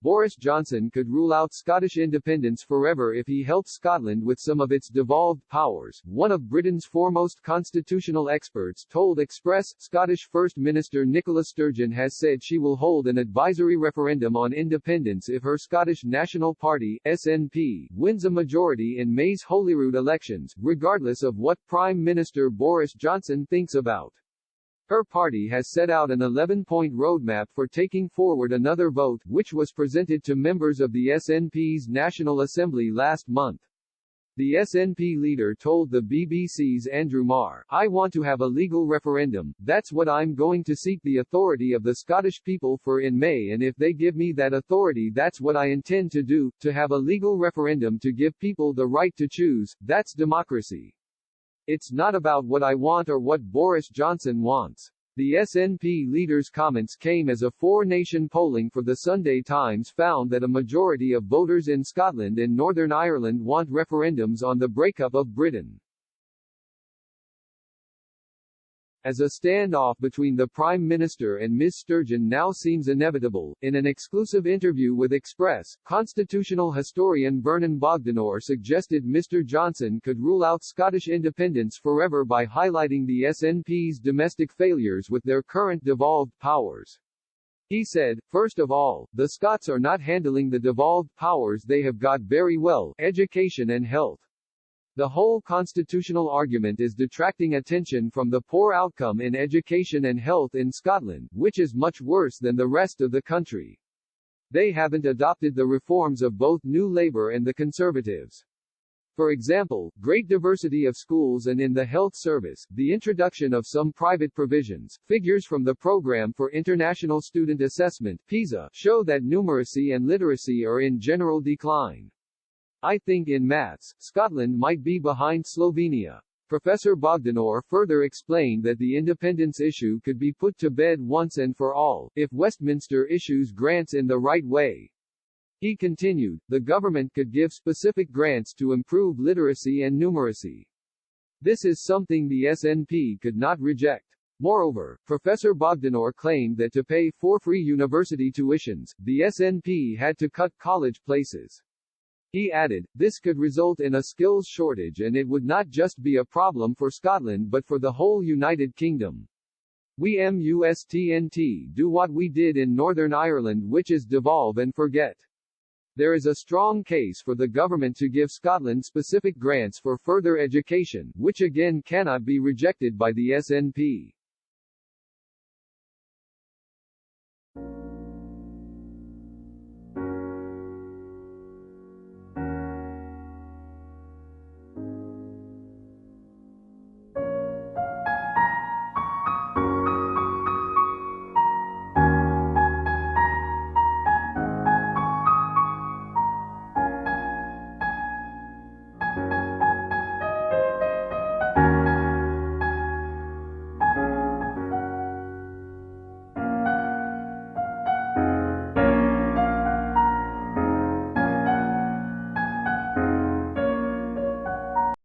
Boris Johnson could rule out Scottish independence forever if he helped Scotland with some of its devolved powers, one of Britain's foremost constitutional experts told Express. Scottish First Minister Nicola Sturgeon has said she will hold an advisory referendum on independence if her Scottish National Party (SNP) wins a majority in May's Holyrood elections, regardless of what Prime Minister Boris Johnson thinks about. Her party has set out an 11-point roadmap for taking forward another vote, which was presented to members of the SNP's National Assembly last month. The SNP leader told the BBC's Andrew Marr, "I want to have a legal referendum, that's what I'm going to seek the authority of the Scottish people for in May, and if they give me that authority that's what I intend to do, to have a legal referendum to give people the right to choose, that's democracy. It's not about what I want or what Boris Johnson wants." The SNP leader's comments came as a four-nation polling for the Sunday Times found that a majority of voters in Scotland and Northern Ireland want referendums on the breakup of Britain. As a standoff between the Prime Minister and Ms. Sturgeon now seems inevitable, in an exclusive interview with Express, constitutional historian Vernon Bogdanor suggested Mr. Johnson could rule out Scottish independence forever by highlighting the SNP's domestic failures with their current devolved powers. He said, "First of all, the Scots are not handling the devolved powers they have got very well, education and health. The whole constitutional argument is detracting attention from the poor outcome in education and health in Scotland, which is much worse than the rest of the country. They haven't adopted the reforms of both New Labour and the Conservatives. For example, great diversity of schools and in the health service, the introduction of some private provisions. Figures from the Programme for International Student Assessment (PISA) show that numeracy and literacy are in general decline. I think in maths, Scotland might be behind Slovenia." Professor Bogdanor further explained that the independence issue could be put to bed once and for all, if Westminster issues grants in the right way. He continued, the government could give specific grants to improve literacy and numeracy. This is something the SNP could not reject. Moreover, Professor Bogdanor claimed that to pay for free university tuitions, the SNP had to cut college places. He added, this could result in a skills shortage and it would not just be a problem for Scotland but for the whole United Kingdom. We must do what we did in Northern Ireland, which is devolve and forget. There is a strong case for the government to give Scotland specific grants for further education, which again cannot be rejected by the SNP.